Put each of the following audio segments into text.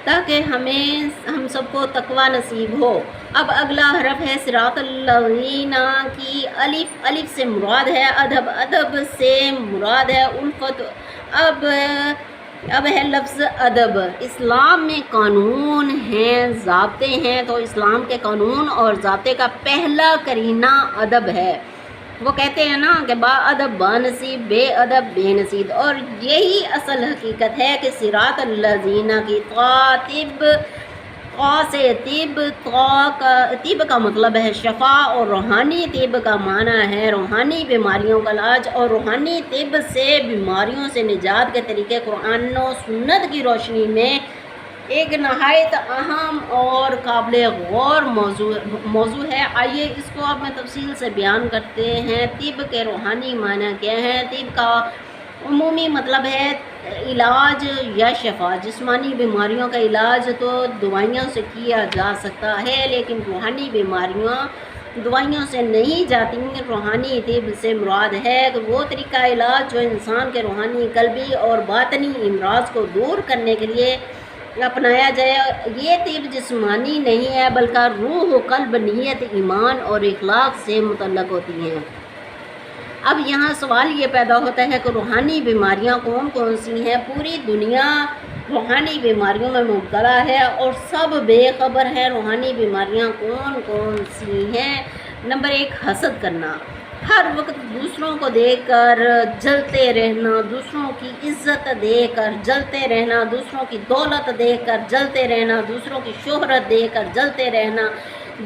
تاکہ ہم سب کو تقوی نصیب ہو۔ اب اگلا حرف ہے صراط الذین کی الف سے مراد ہے ادب، ادب سے مراد ہے الفت۔ اب ہے لفظ ادب۔ اسلام میں قانون ہیں، ضابطے ہیں، تو اسلام کے قانون اور ضابطے کا پہلا قرینہ ادب ہے۔ وہ کہتے ہیں نا کہ با ادب با نصیب، بے ادب بے نصیب، اور یہی اصل حقیقت ہے کہ صراط الذین کی طا سے طب کا مطلب ہے شفا، اور روحانی طب کا معنی ہے روحانی بیماریوں کا علاج، اور روحانی طب سے بیماریوں سے نجات کے طریقے قرآن و سنت کی روشنی میں ایک نہایت اہم اور قابل غور موضوع ہے۔ آئیے اس کو اب میں تفصیل سے بیان کرتے ہیں۔ طب کے روحانی معنی کیا ہے؟ طب کا عمومی مطلب ہے علاج یا شفا۔ جسمانی بیماریوں کا علاج تو دوائیوں سے کیا جا سکتا ہے، لیکن روحانی بیماریاں دوائیوں سے نہیں جاتی۔ روحانی طب سے مراد ہے کہ وہ طریقہ علاج جو انسان کے روحانی، قلبی اور باطنی امراض کو دور کرنے کے لیے اپنایا جائے۔ یہ طب جسمانی نہیں ہے بلکہ روح و قلب، نیت، ایمان اور اخلاق سے متعلق ہوتی ہیں۔ اب یہاں سوال یہ پیدا ہوتا ہے کہ روحانی بیماریاں کون کون سی ہیں؟ پوری دنیا روحانی بیماریوں میں مبتلا ہے اور سب بے خبر ہیں۔ روحانی بیماریاں کون کون سی ہیں؟ نمبر 1، حسد کرنا، ہر وقت دوسروں کو دیکھ کر جلتے رہنا، دوسروں کی عزت دیکھ کر جلتے رہنا، دوسروں کی دولت دیکھ کر جلتے رہنا، دوسروں کی شہرت دیکھ کر جلتے رہنا،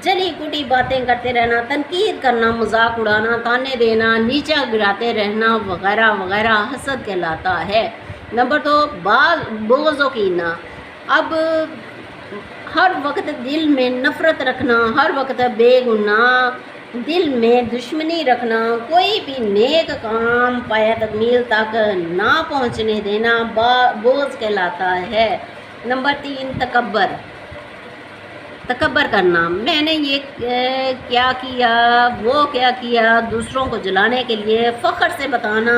جلی کٹی باتیں کرتے رہنا، تنقید کرنا، مذاق اڑانا، تانے دینا، نیچا گراتے رہنا وغیرہ وغیرہ حسد کہلاتا ہے۔ نمبر 2، بغض و کینہ، اب ہر وقت دل میں نفرت رکھنا، ہر وقت بے گناہ دل میں دشمنی رکھنا، کوئی بھی نیک کام پایا تکمیل تک نہ پہنچنے دینا بغض کہلاتا ہے۔ نمبر 3، تکبر کرنا، میں نے یہ کیا کیا، وہ کیا کیا، دوسروں کو جلانے کے لیے فخر سے بتانا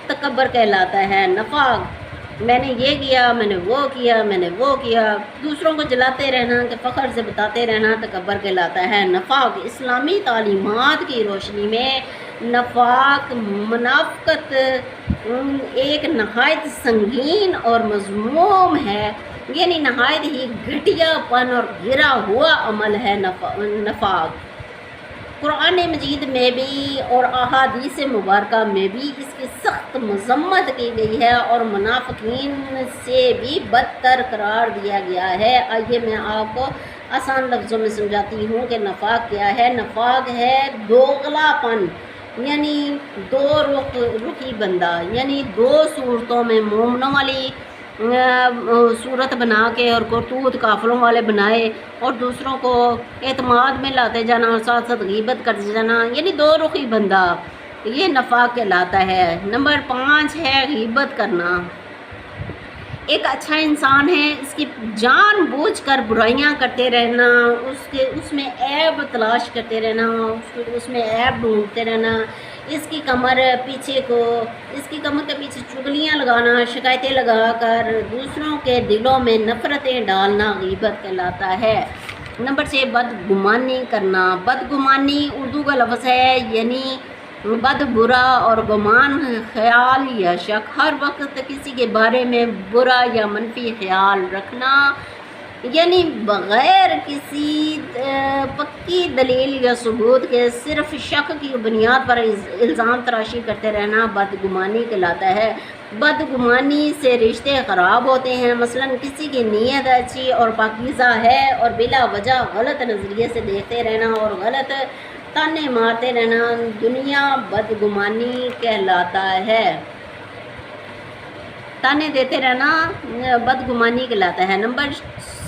تکبر کہلاتا ہے۔ نفاق، میں نے یہ کیا، میں نے وہ کیا، میں نے وہ کیا، دوسروں کو جلاتے رہنا کہ فخر سے بتاتے رہنا تکبر کہلاتا ہے۔ نفاق، اسلامی تعلیمات کی روشنی میں منافقت ایک نہایت سنگین اور مذموم ہے، یعنی نہایت ہی گھٹیا پن اور گرا ہوا عمل ہے نفاق۔ قرآن مجید میں بھی اور احادیث مبارکہ میں بھی اس کی سخت مذمت کی گئی ہے اور منافقین سے بھی بدتر قرار دیا گیا ہے۔ آئیے میں آپ کو آسان لفظوں میں سمجھاتی ہوں کہ نفاق کیا ہے۔ نفاق ہے دوغلا پن، یعنی دو رخی بندہ، یعنی دو صورتوں میں مومنوں والی صورت بنا کے اور کرتوت کافروں والے بنائے اور دوسروں کو اعتماد میں لاتے جانا اور ساتھ ساتھ غیبت کرتے جانا، یعنی دو رخی بندہ، یہ نفاق کہلاتا ہے۔ نمبر 5 ہے غیبت کرنا۔ ایک اچھا انسان ہے، اس کی جان بوجھ کر برائیاں کرتے رہنا، اس میں عیب تلاش کرتے رہنا، اس میں عیب ڈھونڈتے رہنا، اس کی کمر کے پیچھے چغلیاں لگانا، شکایتیں لگا کر دوسروں کے دلوں میں نفرتیں ڈالنا غیبت کہلاتا ہے۔ نمبر 6، بدگمانی کرنا۔ بدگمانی اردو کا لفظ ہے، یعنی بد برا اور گمان خیال یا شک، ہر وقت کسی کے بارے میں برا یا منفی خیال رکھنا، یعنی بغیر کسی پکی دلیل یا ثبوت کے صرف شک کی بنیاد پر الزام تراشی کرتے رہنا بدگمانی کہلاتا ہے۔ بدگمانی سے رشتے خراب ہوتے ہیں، مثلا کسی کی نیت اچھی اور پاکیزہ ہے اور بلا وجہ غلط نظریے سے دیکھتے رہنا اور غلط تانے مارتے رہنا دنیا بدگمانی کہلاتا ہے۔ تانے دیتے رہنا بدگمانی کہلاتا ہے۔ نمبر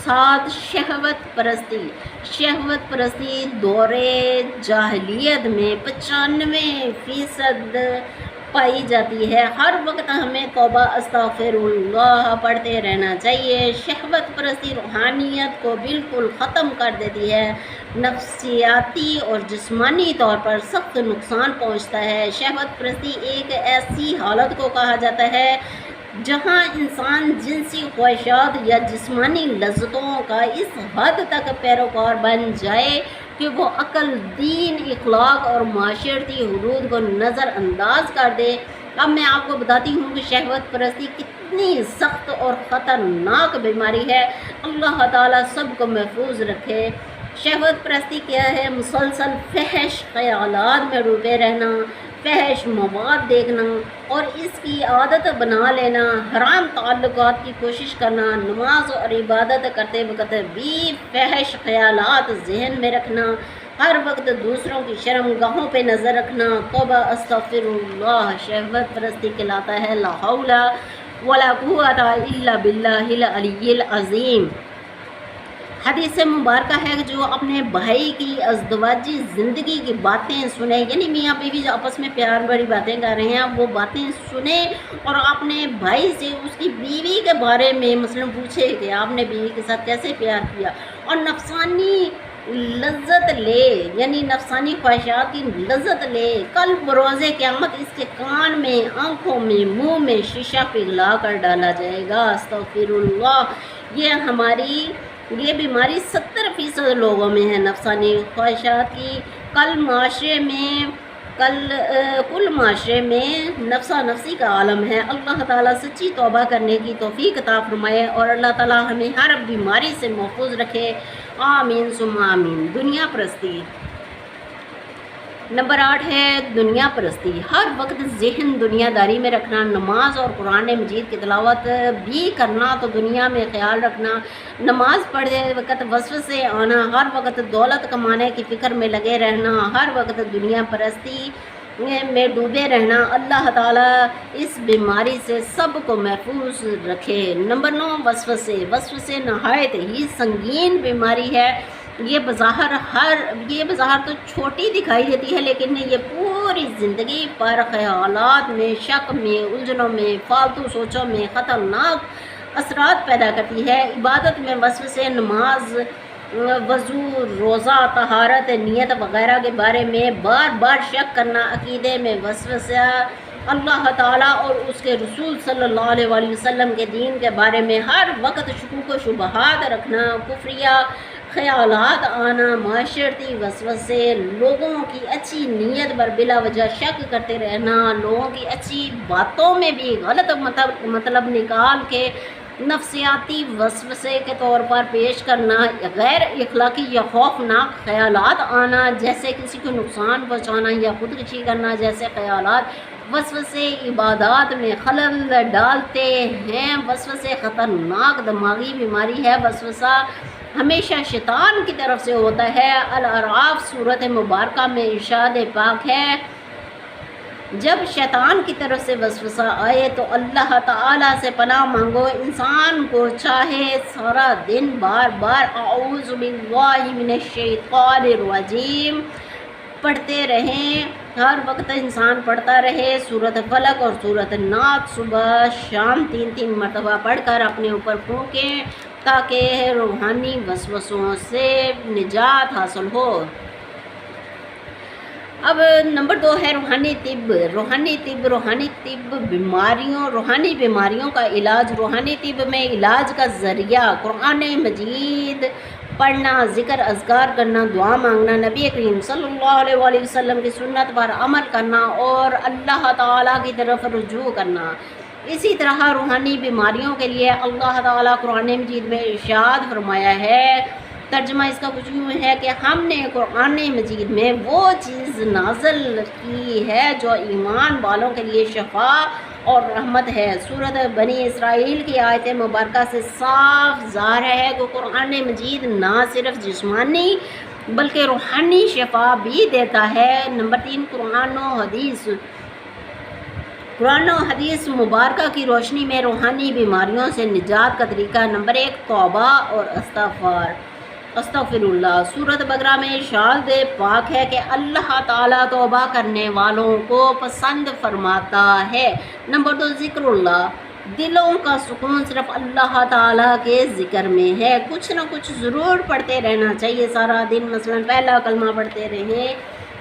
7، شہوت پرستی۔ شہوت پرستی دور جاہلیت میں 95% پائی جاتی ہے۔ ہر وقت ہمیں توبہ استغفر اللہ پڑھتے رہنا چاہیے۔ شہوت پرستی روحانیت کو بالکل ختم کر دیتی ہے، نفسیاتی اور جسمانی طور پر سخت نقصان پہنچتا ہے۔ شہوت پرستی ایک ایسی حالت کو کہا جاتا ہے جہاں انسان جنسی خواہشات یا جسمانی لذتوں کا اس حد تک پیروکار بن جائے کہ وہ عقل، دین، اخلاق اور معاشرتی حدود کو نظر انداز کر دے۔ اب میں آپ کو بتاتی ہوں کہ شہوت پرستی کتنی سخت اور خطرناک بیماری ہے۔ اللہ تعالیٰ سب کو محفوظ رکھے۔ شہوت پرستی کیا ہے؟ مسلسل فحش خیالات میں ڈوبے رہنا، فحش مواد دیکھنا اور اس کی عادت بنا لینا، حرام تعلقات کی کوشش کرنا، نماز اور عبادت کرتے وقت بھی فحش خیالات ذہن میں رکھنا، ہر وقت دوسروں کی شرم گاہوں پہ نظر رکھنا، توبہ استغفر اللہ شہوت پرستی کہلاتا ہے۔ لا حول ولا قوت الا باللہ العلی العظیم۔ حدیث مبارکہ ہے کہ جو اپنے بھائی کی ازدواجی زندگی کی باتیں سنیں، یعنی میاں بیوی جو آپس میں پیار بھری باتیں کر رہے ہیں، وہ باتیں سنیں اور اپنے بھائی سے اس کی بیوی کے بارے میں مثلا پوچھے کہ آپ نے بیوی کے ساتھ کیسے پیار کیا، اور نفسانی لذت لے، یعنی نفسانی خواہشات کی لذت لے، کل بروز قیامت اس کے کان میں، آنکھوں میں، منہ میں شیشہ پگھلا کر ڈالا جائے گا۔ استغفر اللہ۔ یہ بیماری 70% لوگوں میں ہے، نفسانی خواہشات کی۔ کل معاشرے میں نفسا نفسی کا عالم ہے۔ اللہ تعالیٰ سچی توبہ کرنے کی توفیق عطا فرمائے اور اللہ تعالیٰ ہمیں ہر بیماری سے محفوظ رکھے، آمین ثم آمین۔ دنیا پرستی۔ نمبر 8 ہے دنیا پرستی۔ ہر وقت ذہن دنیا داری میں رکھنا، نماز اور قرآن مجید کی تلاوت بھی کرنا تو دنیا میں خیال رکھنا، نماز پڑھتے وقت وسوسے آنا، ہر وقت دولت کمانے کی فکر میں لگے رہنا، ہر وقت دنیا پرستی میں ڈوبے رہنا۔ اللہ تعالیٰ اس بیماری سے سب کو محفوظ رکھے۔ نمبر 9 وسوسے نہایت ہی سنگین بیماری ہے۔ یہ بظاہر تو چھوٹی دکھائی دیتی ہے، لیکن یہ پوری زندگی پر خیالات میں، شک میں، الجھنوں میں، فالتو سوچوں میں خطرناک اثرات پیدا کرتی ہے۔ عبادت میں وسوسے، نماز، وضو، روزہ، طہارت، نیت وغیرہ کے بارے میں بار بار شک کرنا، عقیدے میں وسوسہ، اللہ تعالیٰ اور اس کے رسول صلی اللہ علیہ وآلہ وسلم کے دین کے بارے میں ہر وقت شکوک و شبہات رکھنا، کفریہ خیالات آنا، معاشرتی وسوسے، لوگوں کی اچھی نیت پر بلا وجہ شک کرتے رہنا، لوگوں کی اچھی باتوں میں بھی غلط مطلب نکال کے نفسیاتی وسوسے کے طور پر پیش کرنا، غیر اخلاقی یا خوفناک خیالات آنا جیسے کسی کو نقصان پہنچانا یا خودکشی کرنا جیسے خیالات، وسوسے عبادات میں خلل ڈالتے ہیں۔ وسوسے خطرناک دماغی بیماری ہے۔ وسوسہ ہمیشہ شیطان کی طرف سے ہوتا ہے۔ الاعراف سورۃ مبارکہ میں ارشاد پاک ہے، جب شیطان کی طرف سے وسوسہ آئے تو اللہ تعالیٰ سے پناہ مانگو۔ انسان کو چاہے سارا دن بار بار اعوذ باللہ من الشیطان الرجیم پڑھتے رہیں، ہر وقت انسان پڑھتا رہے، سورۃ فلق اور سورۃ ناس صبح شام 3 مرتبہ پڑھ کر اپنے اوپر پھونکیں تاکہ روحانی وسوسوں سے نجات حاصل ہو۔ اب نمبر 2 ہے روحانی طب۔ روحانی بیماریوں کا علاج۔ روحانی طب میں علاج کا ذریعہ قرآن مجید پڑھنا، ذکر اذکار کرنا، دعا مانگنا، نبی کریم صلی اللہ علیہ وآلہ وسلم کی سنت پر عمل کرنا اور اللہ تعالیٰ کی طرف رجوع کرنا۔ اسی طرح روحانی بیماریوں کے لیے اللہ تعالیٰ قرآن مجید میں ارشاد فرمایا ہے، ترجمہ اس کا کچھ یوں ہے کہ ہم نے قرآن مجید میں وہ چیز نازل کی ہے جو ایمان والوں کے لیے شفا اور رحمت ہے۔ سورۃ بنی اسرائیل کی آیت مبارکہ سے صاف ظاہر ہے کہ قرآن مجید نہ صرف جسمانی بلکہ روحانی شفا بھی دیتا ہے۔ نمبر 3 قرآن و حدیث مبارکہ کی روشنی میں روحانی بیماریوں سے نجات کا طریقہ۔ نمبر 1 توبہ اور استغفر اللہ۔ سورۃ بقرہ میں ارشاد پاک ہے کہ اللہ تعالیٰ توبہ کرنے والوں کو پسند فرماتا ہے۔ نمبر 2 ذکر اللہ۔ دلوں کا سکون صرف اللہ تعالیٰ کے ذکر میں ہے۔ کچھ نہ کچھ ضرور پڑھتے رہنا چاہیے سارا دن، مثلا پہلا کلمہ پڑھتے رہیں،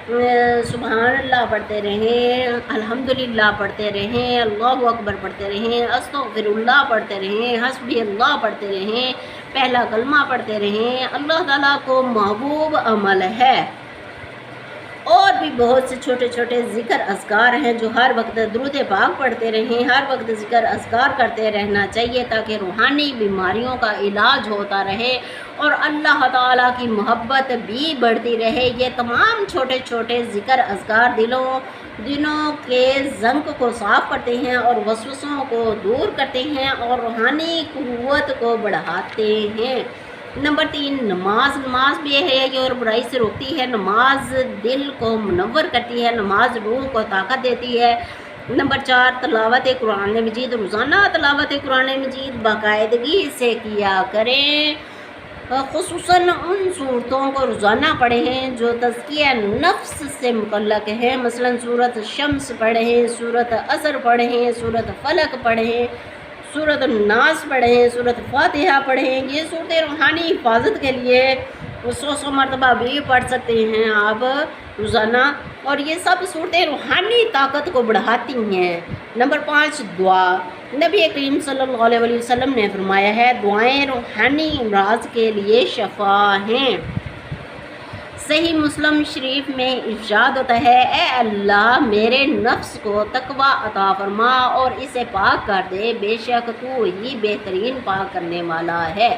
سبحان اللہ پڑھتے رہیں، الحمدللہ پڑھتے رہیں، اللہ اکبر پڑھتے رہیں، استغفر اللہ پڑھتے رہیں، حسبی اللہ پڑھتے رہیں، پہلا کلمہ پڑھتے رہیں، اللہ تعالیٰ کو محبوب عمل ہے۔ اور بھی بہت سے چھوٹے چھوٹے ذکر اذکار ہیں جو ہر وقت درود پاک پڑھتے رہیں، ہر وقت ذکر اذکار کرتے رہنا چاہیے تاکہ روحانی بیماریوں کا علاج ہوتا رہے اور اللہ تعالیٰ کی محبت بھی بڑھتی رہے۔ یہ تمام چھوٹے چھوٹے ذکر اذکار دلوں کے زنگ کو صاف کرتے ہیں اور وسوسوں کو دور کرتے ہیں اور روحانی قوت کو بڑھاتے ہیں۔ نمبر 3، نماز بھی ہے یہ اور برائی سے روکتی ہے، نماز دل کو منور کرتی ہے، نماز روح کو طاقت دیتی ہے۔ نمبر 4، تلاوت قرآن مجید، روزانہ تلاوت قرآن مجید باقاعدگی سے کیا کریں، خصوصاً ان صورتوں کو روزانہ پڑھیں جو تزکیہ نفس سے متعلق ہیں، مثلاً سورۃ شمس پڑھیں، سورۃ عصر پڑھیں، سورۃ فلق پڑھیں، سورۃ الناس پڑھیں، سورۃ فاتحہ پڑھیں۔ یہ صورتیں روحانی حفاظت کے لیے 100 مرتبہ بھی پڑھ سکتے ہیں آپ روزانہ، اور یہ سب صورتیں روحانی طاقت کو بڑھاتی ہیں۔ نمبر 5، دعا۔ نبی کریم صلی اللہ علیہ وسلم نے فرمایا ہے دعائیں روحانی امراض کے لیے شفا ہیں۔ صحیح مسلم شریف میں ارشاد ہوتا ہے، اے اللہ میرے نفس کو تقوی عطا فرما اور اسے پاک کر دے، بے شک تو ہی بہترین پاک کرنے والا ہے۔